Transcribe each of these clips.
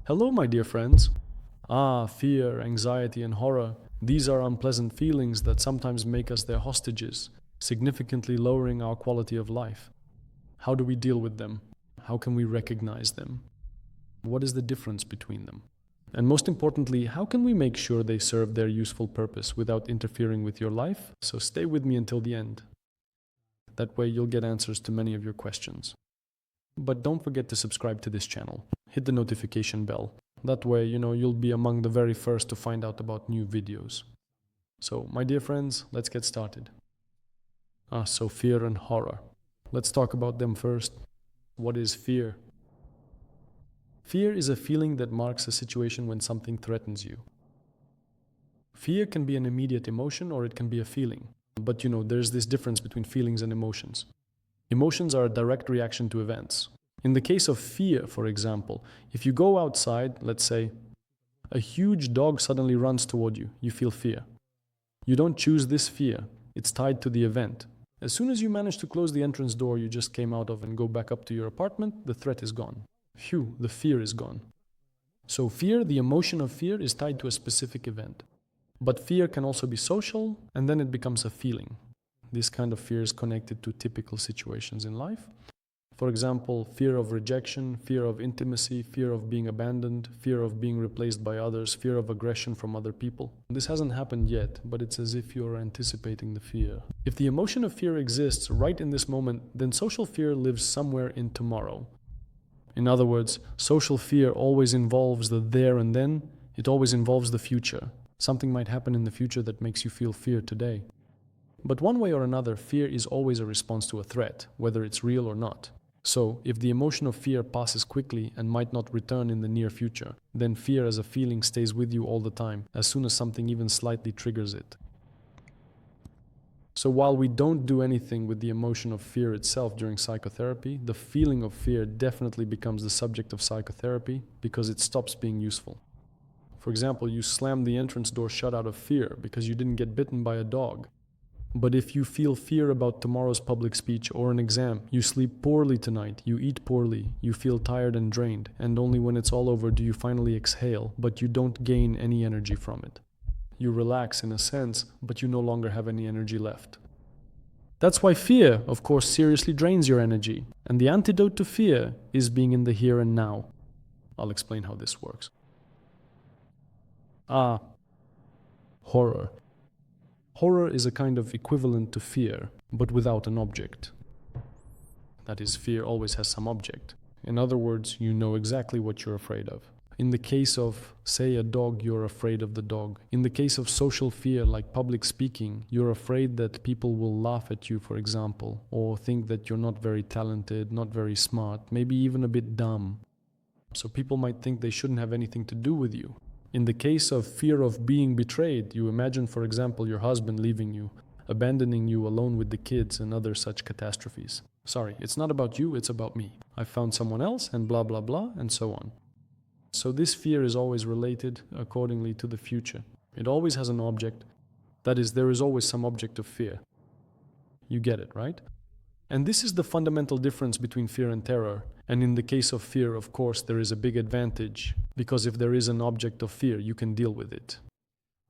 Hello, my dear friends. Fear, anxiety, and horror. These are unpleasant feelings that sometimes make us their hostages, significantly lowering our quality of life. How do we deal with them? How can we recognize them? What is the difference between them? And most importantly, how can we make sure they serve their useful purpose without interfering with your life? So stay with me until the end. That way you'll get answers to many of your questions. But don't forget to subscribe to this channel. Hit the notification bell. That way, you'll be among the very first to find out about new videos. So, my dear friends, let's get started. So fear and horror. Let's talk about them first. What is fear? Fear is a feeling that marks a situation when something threatens you. Fear can be an immediate emotion or it can be a feeling. But there's this difference between feelings and emotions. Emotions are a direct reaction to events. In the case of fear, for example, if you go outside, let's say, a huge dog suddenly runs toward you, you feel fear. You don't choose this fear, it's tied to the event. As soon as you manage to close the entrance door you just came out of and go back up to your apartment, the threat is gone. Phew, the fear is gone. So fear, the emotion of fear, is tied to a specific event. But fear can also be social, and then it becomes a feeling. This kind of fear is connected to typical situations in life. For example, fear of rejection, fear of intimacy, fear of being abandoned, fear of being replaced by others, fear of aggression from other people. This hasn't happened yet, but it's as if you're anticipating the fear. If the emotion of fear exists right in this moment, then social fear lives somewhere in tomorrow. In other words, social fear always involves the there and then, it always involves the future. Something might happen in the future that makes you feel fear today. But one way or another, fear is always a response to a threat, whether it's real or not. So, if the emotion of fear passes quickly and might not return in the near future, then fear as a feeling stays with you all the time, as soon as something even slightly triggers it. So while we don't do anything with the emotion of fear itself during psychotherapy, the feeling of fear definitely becomes the subject of psychotherapy because it stops being useful. For example, you slammed the entrance door shut out of fear because you didn't get bitten by a dog. But if you feel fear about tomorrow's public speech or an exam, you sleep poorly tonight, you eat poorly, you feel tired and drained, and only when it's all over do you finally exhale, but you don't gain any energy from it. You relax in a sense, but you no longer have any energy left. That's why fear, of course, seriously drains your energy, and the antidote to fear is being in the here and now. I'll explain how this works. Horror. Horror is a kind of equivalent to fear, but without an object. That is, fear always has some object. In other words, you know exactly what you're afraid of. In the case of, say, a dog, you're afraid of the dog. In the case of social fear, like public speaking, you're afraid that people will laugh at you, for example, or think that you're not very talented, not very smart, maybe even a bit dumb. So people might think they shouldn't have anything to do with you. In the case of fear of being betrayed, you imagine, for example, your husband leaving you, abandoning you alone with the kids and other such catastrophes. Sorry, it's not about you, it's about me. I found someone else and blah blah blah and so on. So this fear is always related accordingly to the future. It always has an object. That is, there is always some object of fear. You get it, right? And this is the fundamental difference between fear and terror. And in the case of fear, of course, there is a big advantage, because if there is an object of fear, you can deal with it.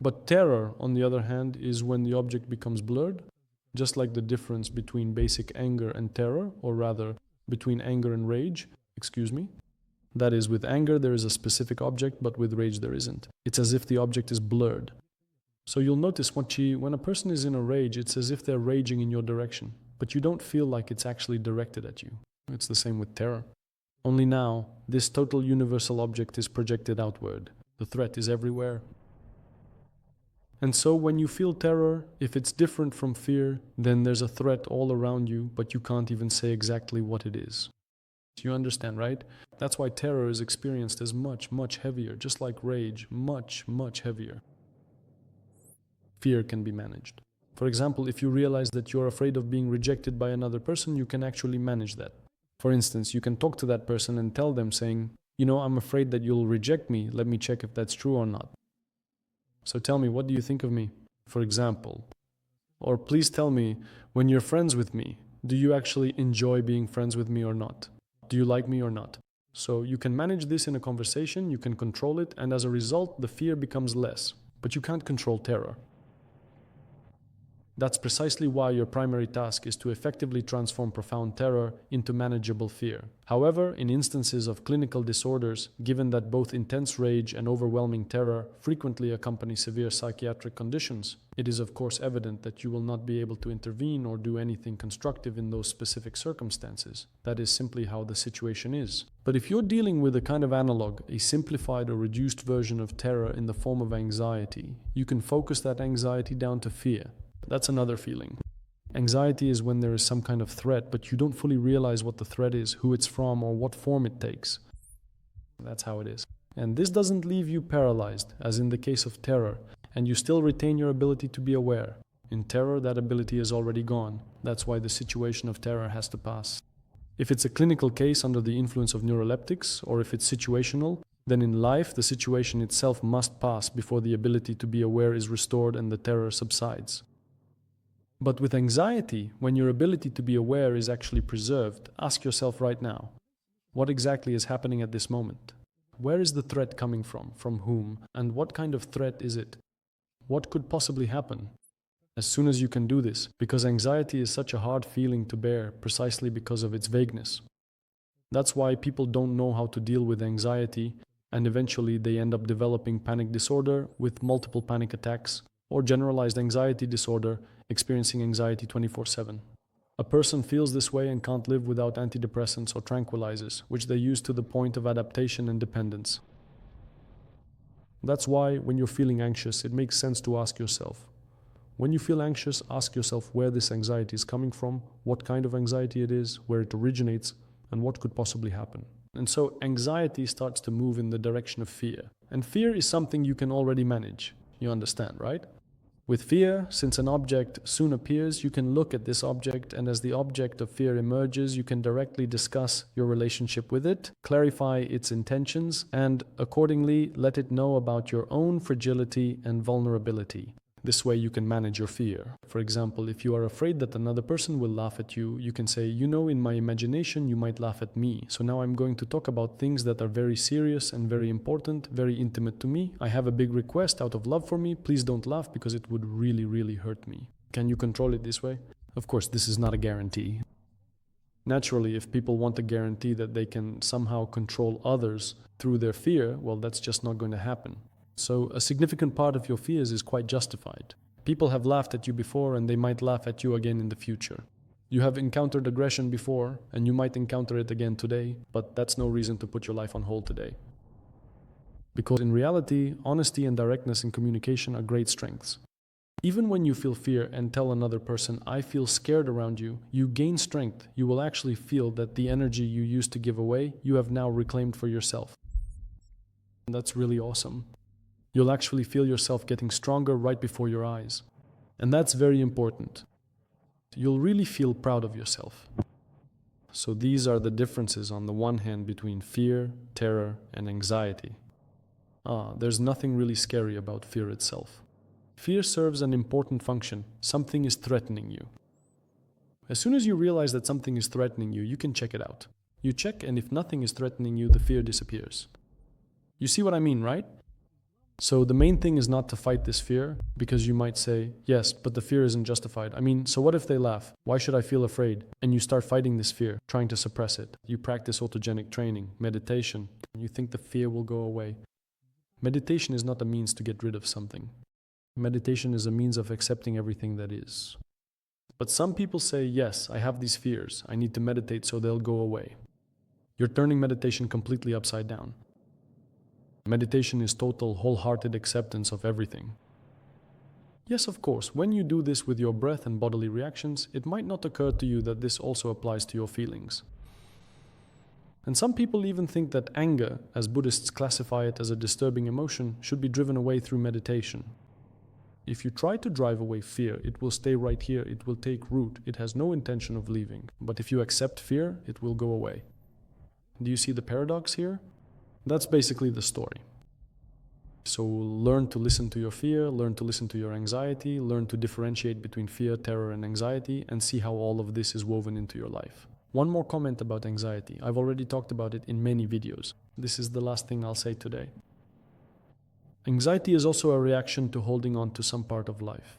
But terror, on the other hand, is when the object becomes blurred, just like the difference between basic anger and terror, or rather, between anger and rage, That is, with anger there is a specific object, but with rage there isn't. It's as if the object is blurred. So you'll notice when a person is in a rage, it's as if they're raging in your direction, but you don't feel like it's actually directed at you. It's the same with terror. Only now, this total universal object is projected outward. The threat is everywhere. And so when you feel terror, if it's different from fear, then there's a threat all around you, but you can't even say exactly what it is. You understand, right? That's why terror is experienced as much, much heavier, just like rage, much, much heavier. Fear can be managed. For example, if you realize that you're afraid of being rejected by another person, you can actually manage that. For instance, you can talk to that person and tell them saying, I'm afraid that you'll reject me, let me check if that's true or not. So tell me, what do you think of me? For example. Or please tell me, when you're friends with me, do you actually enjoy being friends with me or not? Do you like me or not? So you can manage this in a conversation, you can control it, and as a result, the fear becomes less. But you can't control terror. That's precisely why your primary task is to effectively transform profound terror into manageable fear. However, in instances of clinical disorders, given that both intense rage and overwhelming terror frequently accompany severe psychiatric conditions, it is of course evident that you will not be able to intervene or do anything constructive in those specific circumstances. That is simply how the situation is. But if you're dealing with a kind of analog, a simplified or reduced version of terror in the form of anxiety, you can focus that anxiety down to fear. That's another feeling. Anxiety is when there is some kind of threat, but you don't fully realize what the threat is, who it's from, or what form it takes. That's how it is. And this doesn't leave you paralyzed, as in the case of terror, and you still retain your ability to be aware. In terror, that ability is already gone. That's why the situation of terror has to pass. If it's a clinical case under the influence of neuroleptics, or if it's situational, then in life, the situation itself must pass before the ability to be aware is restored and the terror subsides. But with anxiety, when your ability to be aware is actually preserved, ask yourself right now, what exactly is happening at this moment? Where is the threat coming from whom, and what kind of threat is it? What could possibly happen? As soon as you can do this, because anxiety is such a hard feeling to bear precisely because of its vagueness. That's why people don't know how to deal with anxiety, and eventually they end up developing panic disorder with multiple panic attacks, or generalized anxiety disorder, experiencing anxiety 24/7. A person feels this way and can't live without antidepressants or tranquilizers, which they use to the point of adaptation and dependence. That's why, when you're feeling anxious, it makes sense to ask yourself. When you feel anxious, ask yourself where this anxiety is coming from, what kind of anxiety it is, where it originates, and what could possibly happen. And so anxiety starts to move in the direction of fear. And fear is something you can already manage. You understand, right? With fear, since an object soon appears, you can look at this object, and as the object of fear emerges, you can directly discuss your relationship with it, clarify its intentions, and accordingly let it know about your own fragility and vulnerability. This way you can manage your fear. For example, if you are afraid that another person will laugh at you, you can say, you know, in my imagination you might laugh at me. So now I'm going to talk about things that are very serious and very important, very intimate to me. I have a big request out of love for me. Please don't laugh because it would really, really hurt me. Can you control it this way? Of course, this is not a guarantee. Naturally, if people want a guarantee that they can somehow control others through their fear, well, that's just not going to happen. So a significant part of your fears is quite justified. People have laughed at you before and they might laugh at you again in the future. You have encountered aggression before and you might encounter it again today, but that's no reason to put your life on hold today. Because in reality, honesty and directness in communication are great strengths. Even when you feel fear and tell another person, I feel scared around you, you gain strength. You will actually feel that the energy you used to give away, you have now reclaimed for yourself. And that's really awesome. You'll actually feel yourself getting stronger right before your eyes. And that's very important. You'll really feel proud of yourself. So these are the differences on the one hand between fear, terror, and anxiety. There's nothing really scary about fear itself. Fear serves an important function. Something is threatening you. As soon as you realize that something is threatening you, you can check it out. You check, and if nothing is threatening you, the fear disappears. You see what I mean, right? So the main thing is not to fight this fear, because you might say, yes, but the fear isn't justified. I mean, so what if they laugh? Why should I feel afraid? And you start fighting this fear, trying to suppress it. You practice autogenic training, meditation, and you think the fear will go away. Meditation is not a means to get rid of something. Meditation is a means of accepting everything that is. But some people say, yes, I have these fears. I need to meditate so they'll go away. You're turning meditation completely upside down. Meditation is total, wholehearted acceptance of everything. Yes, of course, when you do this with your breath and bodily reactions, it might not occur to you that this also applies to your feelings. And some people even think that anger, as Buddhists classify it as a disturbing emotion, should be driven away through meditation. If you try to drive away fear, it will stay right here, it will take root, it has no intention of leaving. But if you accept fear, it will go away. Do you see the paradox here? That's basically the story. So learn to listen to your fear, learn to listen to your anxiety, learn to differentiate between fear, terror, and anxiety, and see how all of this is woven into your life. One more comment about anxiety. I've already talked about it in many videos. This is the last thing I'll say today. Anxiety is also a reaction to holding on to some part of life.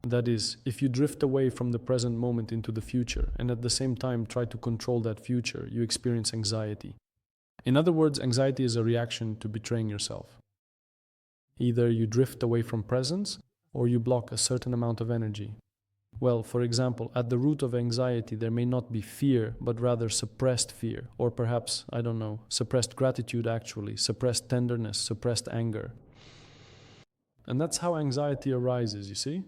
That is, if you drift away from the present moment into the future and at the same time try to control that future, you experience anxiety. In other words, anxiety is a reaction to betraying yourself. Either you drift away from presence or you block a certain amount of energy. Well, for example, at the root of anxiety there may not be fear, but rather suppressed fear, or perhaps, I don't know, suppressed gratitude actually, suppressed tenderness, suppressed anger. And that's how anxiety arises, you see?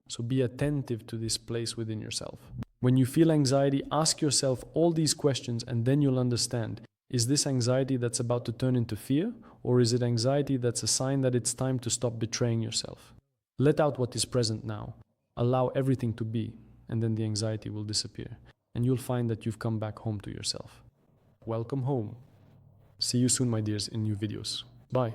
So be attentive to this place within yourself. When you feel anxiety, ask yourself all these questions and then you'll understand. Is this anxiety that's about to turn into fear? Or is it anxiety that's a sign that it's time to stop betraying yourself? Let out what is present now. Allow everything to be, and then the anxiety will disappear. And you'll find that you've come back home to yourself. Welcome home. See you soon, my dears, in new videos. Bye.